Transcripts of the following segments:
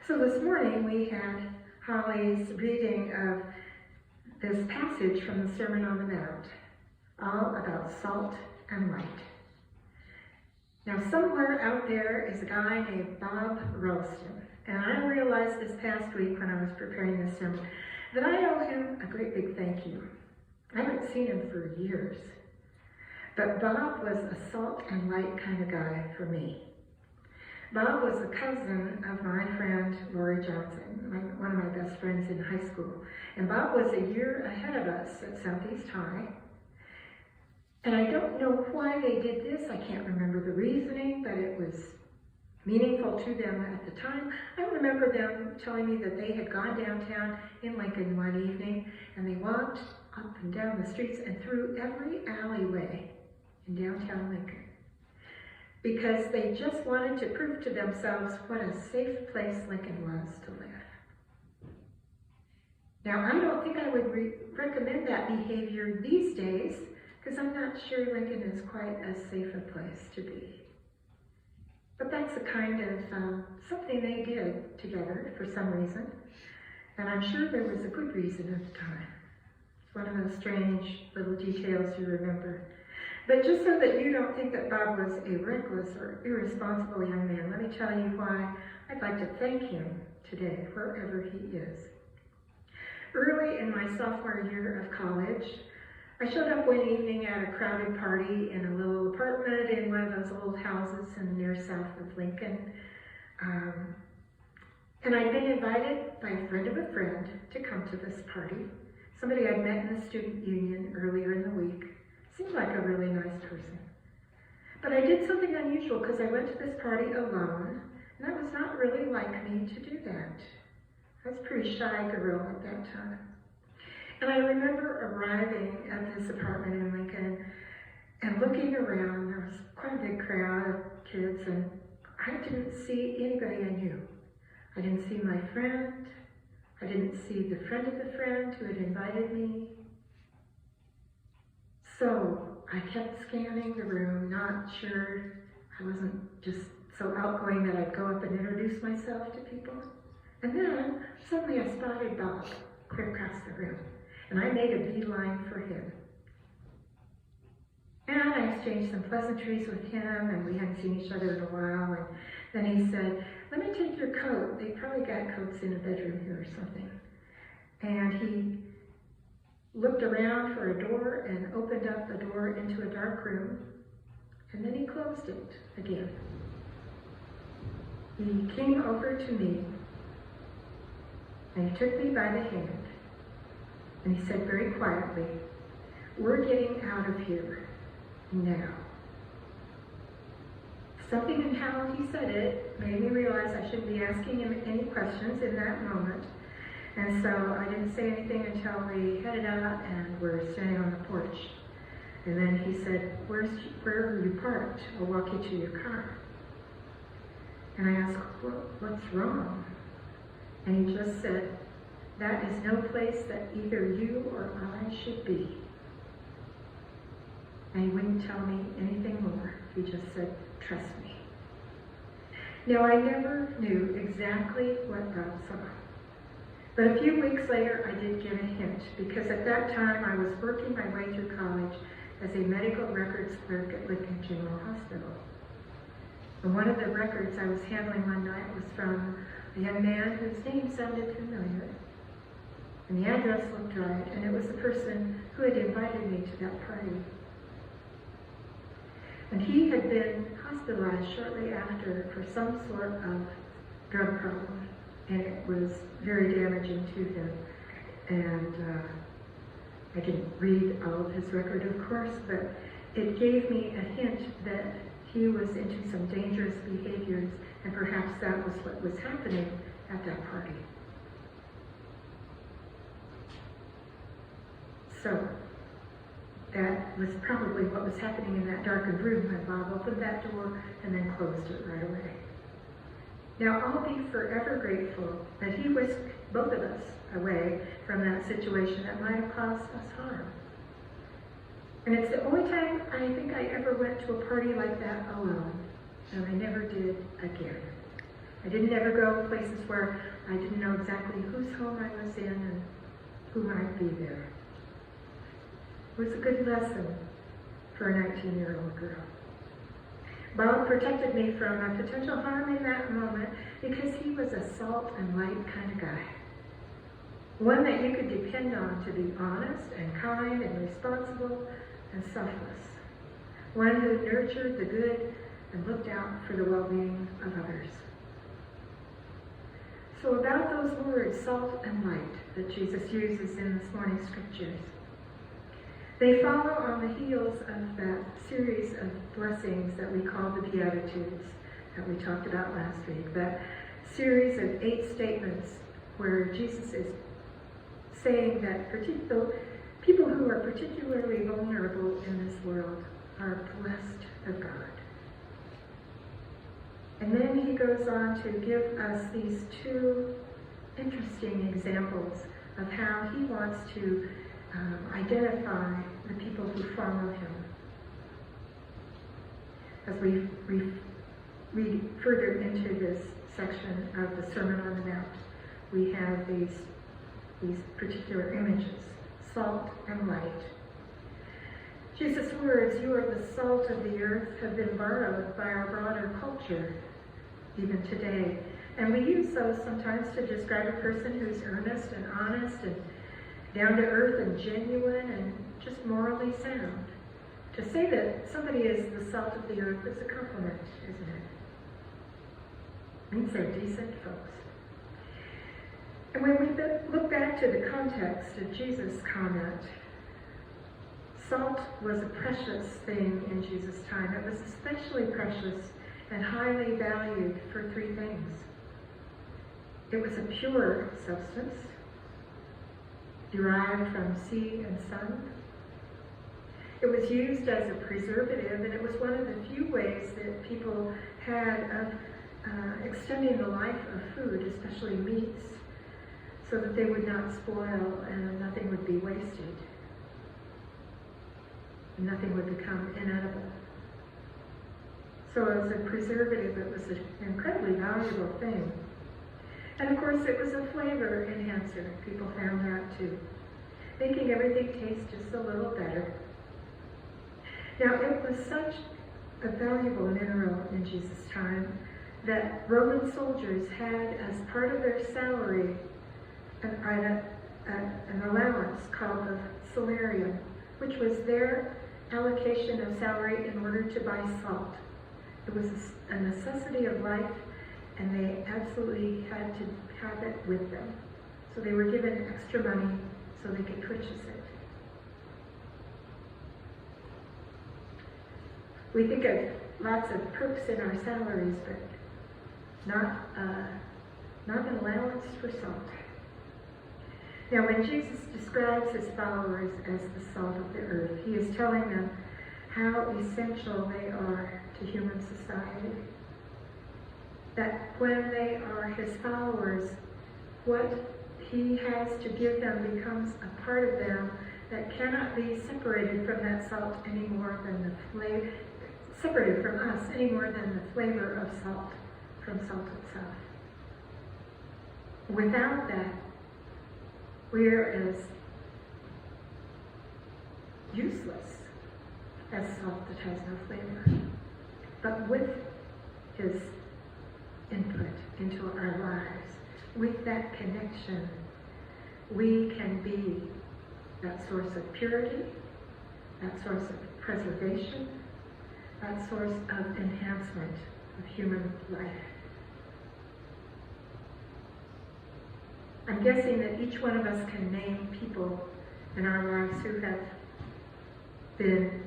So this morning we had Holly's reading of this passage from the Sermon on the Mount, all about salt and light. Now somewhere out there is a guy named Bob Ralston, and I realized this past week when I was preparing this sermon that I owe him a great big thank you. I haven't seen him for years, but Bob was a salt and light kind of guy for me. Bob was a cousin of my friend Lori Johnson, one of my best friends in high school. And Bob was a year ahead of us at Southeast High. And I don't know why they did this. I can't remember the reasoning, but it was meaningful to them at the time. I remember them telling me that they had gone downtown in Lincoln one evening, and they walked up and down the streets and through every alleyway in downtown Lincoln, because they just wanted to prove to themselves what a safe place Lincoln was to live. Now, I don't think I would recommend that behavior these days, because I'm not sure Lincoln is quite as safe a place to be. But that's a kind of something they did together for some reason, and I'm sure there was a good reason at the time. It's one of those strange little details you remember. But just so that you don't think that Bob was a reckless or irresponsible young man, let me tell you why I'd like to thank him today, wherever he is. Early in my sophomore year of college, I showed up one evening at a crowded party in a little apartment in one of those old houses in the near south of Lincoln. And I'd been invited by a friend of a friend to come to this party. Somebody I'd met in the student union earlier in the week. Seemed like a really nice person. But I did something unusual because I went to this party alone, and that was not really like me to do that. I was a pretty shy girl at that time. And I remember arriving at this apartment in Lincoln and looking around. There was quite a big crowd of kids, and I didn't see anybody I knew. I didn't see my friend. I didn't see the friend of the friend who had invited me. So I kept scanning the room, not sure. I wasn't just so outgoing that I'd go up and introduce myself to people. And then suddenly I spotted Bob clear across the room, and I made a beeline for him. And I exchanged some pleasantries with him, and we hadn't seen each other in a while. And then he said, "Let me take your coat. They probably got coats in a bedroom here or something." And he looked around for a door and opened up the door into a dark room, and then he closed it again. He came over to me, and he took me by the hand, and he said very quietly, "We're getting out of here now." Something in how he said it made me realize I shouldn't be asking him any questions in that moment. And so I didn't say anything until we headed out and were standing on the porch. And then he said, where are you parked? I'll walk you to your car." And I asked, "What's wrong?" And he just said, "That is no place that either you or I should be." And he wouldn't tell me anything more. He just said, "Trust me." Now, I never knew exactly what Bob saw. But a few weeks later, I did get a hint, because at that time I was working my way through college as a medical records clerk at Lincoln General Hospital. And one of the records I was handling one night was from a young man whose name sounded familiar. And the address looked right, and it was the person who had invited me to that party. And he had been hospitalized shortly after for some sort of drug problem. And it was very damaging to him. And I didn't read all of his record, of course, but it gave me a hint that he was into some dangerous behaviors, and perhaps that was what was happening at that party. So that was probably what was happening in that darkened room when Bob opened that door and then closed it right away. Now, I'll be forever grateful that he whisked both of us away from that situation that might have caused us harm. And it's the only time I think I ever went to a party like that alone, and I never did again. I didn't ever go places where I didn't know exactly whose home I was in and who might be there. It was a good lesson for a 19-year-old girl. Bob protected me from a potential harm in that moment because he was a salt and light kind of guy. One that you could depend on to be honest and kind and responsible and selfless. One who nurtured the good and looked out for the well-being of others. So about those words, salt and light, that Jesus uses in this morning's scriptures, they follow on the heels of that series of blessings that we call the Beatitudes that we talked about last week. That series of 8 statements where Jesus is saying that people who are particularly vulnerable in this world are blessed of God. And then he goes on to give us these 2 interesting examples of how he wants to identify the people who follow him. As we read further into this section of the Sermon on the Mount, we have these particular images, salt and light. Jesus' words, "You are the salt of the earth," have been borrowed by our broader culture, even today. And we use those sometimes to describe a person who's earnest and honest and down to earth and genuine and just morally sound. To say that somebody is the salt of the earth is a compliment, isn't it? It means they're decent folks. And when we look back to the context of Jesus' comment, salt was a precious thing in Jesus' time. It was especially precious and highly valued for 3 things. It was a pure substance, derived from sea and sun. It was used as a preservative, and it was one of the few ways that people had of extending the life of food, especially meats, so that they would not spoil and nothing would be wasted. And nothing would become inedible. So as a preservative, it was an incredibly valuable thing. And of course, it was a flavor enhancer. People found that too, making everything taste just a little better. Now, it was such a valuable mineral in Jesus' time that Roman soldiers had, as part of their salary, an allowance called the salarium, which was their allocation of salary in order to buy salt. It was a necessity of life, and they absolutely had to have it with them. So they were given extra money so they could purchase it. We think of lots of perks in our salaries, but not an allowance for salt. Now, when Jesus describes his followers as the salt of the earth, he is telling them how essential they are to human society. That when they are his followers, what he has to give them becomes a part of them that cannot be separated from that salt any more than the flavor, separated from us any more than the flavor of salt from salt itself. Without that, we're as useless as salt that has no flavor. But with his input into our lives, with that connection, we can be that source of purity, that source of preservation, that source of enhancement of human life. I'm guessing that each one of us can name people in our lives who have been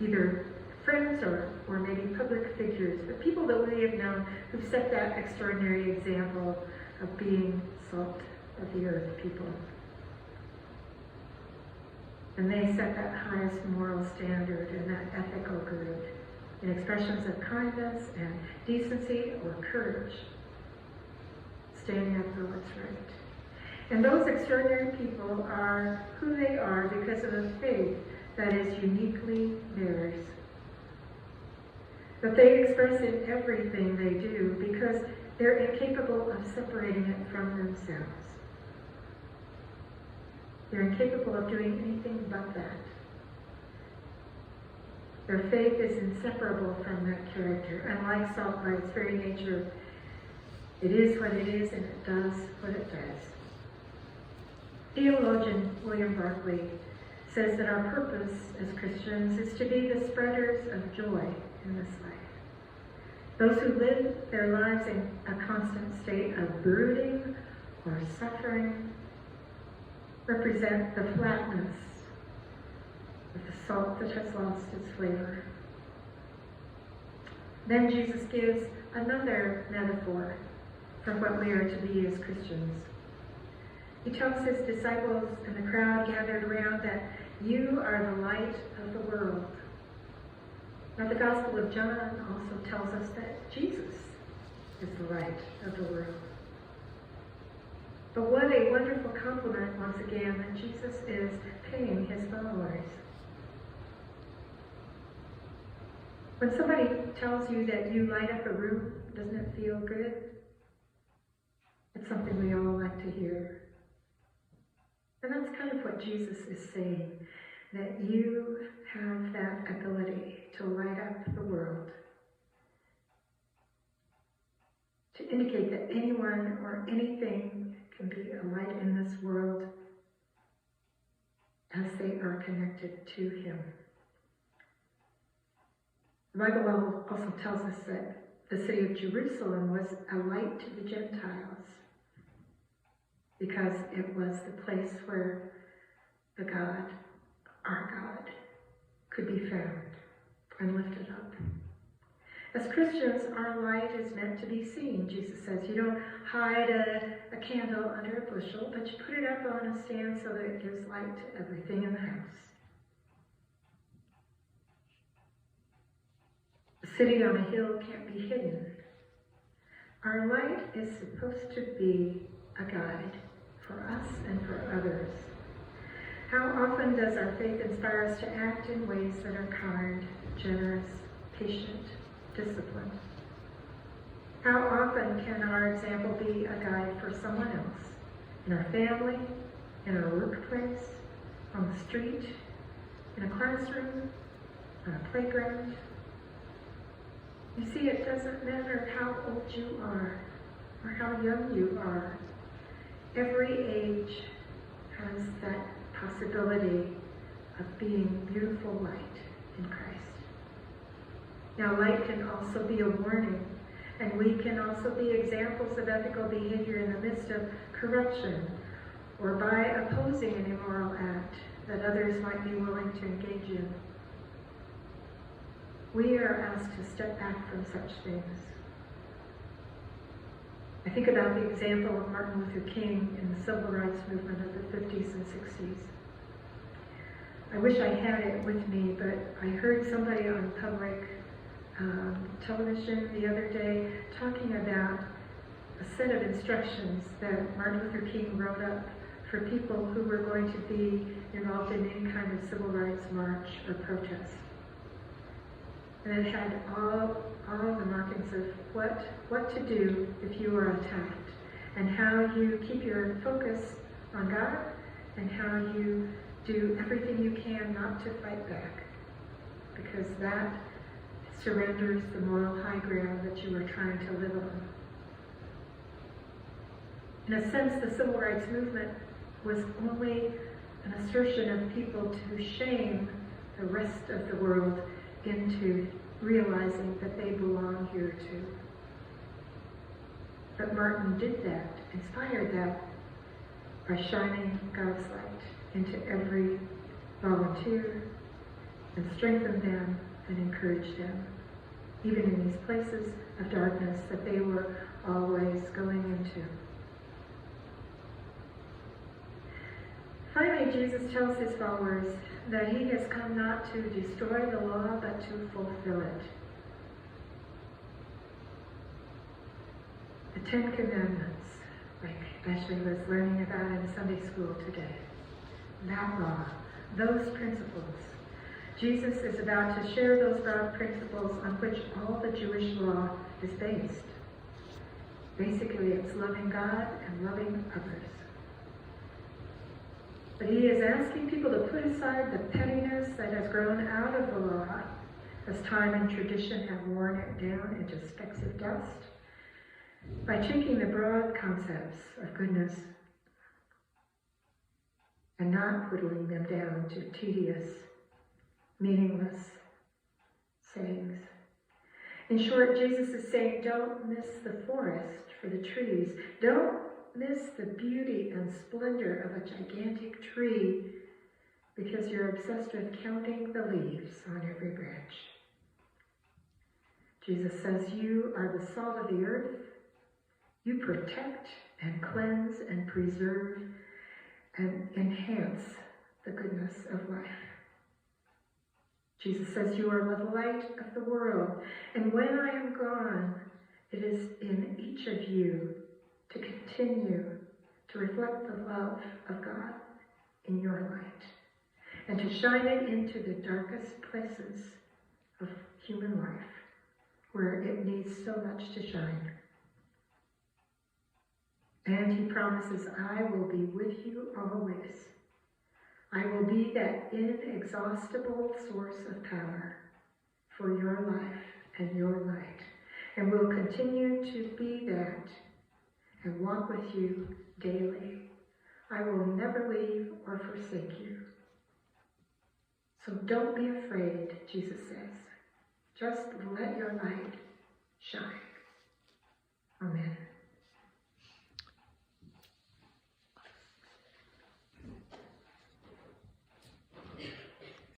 either friends or maybe public figures, but people that we have known who've set that extraordinary example of being salt of the earth people. And they set that highest moral standard and that ethical good in expressions of kindness and decency or courage, standing up for what's right. And those extraordinary people are who they are because of a faith that is uniquely theirs. That they express in everything they do because because they're incapable of separating it from themselves. They're incapable of doing anything but that. Their faith is inseparable from that character, and like salt by its very nature, it is what it is and it does what it does. Theologian William Barclay says that our purpose as Christians is to be the spreaders of joy in this life. Those who live their lives in a constant state of brooding or suffering represent the flatness of the salt that has lost its flavor. Then Jesus gives another metaphor for what we are to be as Christians. He tells his disciples and the crowd gathered around that you are the light of the world. Now, the Gospel of John also tells us that Jesus is the light of the world. But what a wonderful compliment, once again, that Jesus is paying his followers. When somebody tells you that you light up a room, doesn't it feel good? It's something we all like to hear. And that's kind of what Jesus is saying, that you have that ability to light up the world, to indicate that anyone or anything can be a light in this world as they are connected to him. The Bible also tells us that the city of Jerusalem was a light to the Gentiles because it was the place where the God, our God, could be found and lifted up. As Christians, our light is meant to be seen. Jesus says you don't hide a candle under a bushel, but you put it up on a stand so that it gives light to everything in the house. A city on a hill can't be hidden. Our light is supposed to be a guide for us and for others. How often does our faith inspire us to act in ways that are kind, generous, patient, disciplined? How often can our example be a guide for someone else? In our family, in our workplace, on the street, in a classroom, on a playground? You see, it doesn't matter how old you are or how young you are. Every age has that possibility of being beautiful light in Christ. Now, light can also be a warning, and we can also be examples of ethical behavior in the midst of corruption or by opposing an immoral act that others might be willing to engage in. We are asked to step back from such things. I think about the example of Martin Luther King in the civil rights movement of the 50s and 60s. I wish I had it with me, but I heard somebody on public television the other day talking about a set of instructions that Martin Luther King wrote up for people who were going to be involved in any kind of civil rights march or protest. And it had all the markings of what to do if you are attacked, and how you keep your focus on God, and how you do everything you can not to fight back, because that surrenders the moral high ground that you are trying to live on. In a sense, the civil rights movement was only an assertion of people to shame the rest of the world into realizing that they belong here too. But Martin did that, inspired that, by shining God's light into every volunteer and strengthened them and encouraged them, even in these places of darkness that they were always going into. Finally, Jesus tells his followers that he has come not to destroy the law, but to fulfill it. The Ten Commandments, like Ashley was learning about in Sunday school today. That law, those principles. Jesus is about to share those broad principles on which all the Jewish law is based. Basically, it's loving God and loving others. But he is asking people to put aside the pettiness that has grown out of the law as time and tradition have worn it down into specks of dust, by taking the broad concepts of goodness and not whittling them down to tedious, meaningless sayings. In short, Jesus is saying, don't miss the forest for the trees. Don't miss the beauty and splendor of a gigantic tree because you're obsessed with counting the leaves on every branch. Jesus says you are the salt of the earth. You protect and cleanse and preserve and enhance the goodness of life. Jesus says you are the light of the world, and when I am gone, it is in each of you to continue to reflect the love of God in your light, and to shine it into the darkest places of human life, where it needs so much to shine. And he promises, I will be with you always. I will be that inexhaustible source of power for your life and your light, and will continue to be that and walk with you daily. I will never leave or forsake you. So don't be afraid, Jesus says. Just let your light shine. Amen.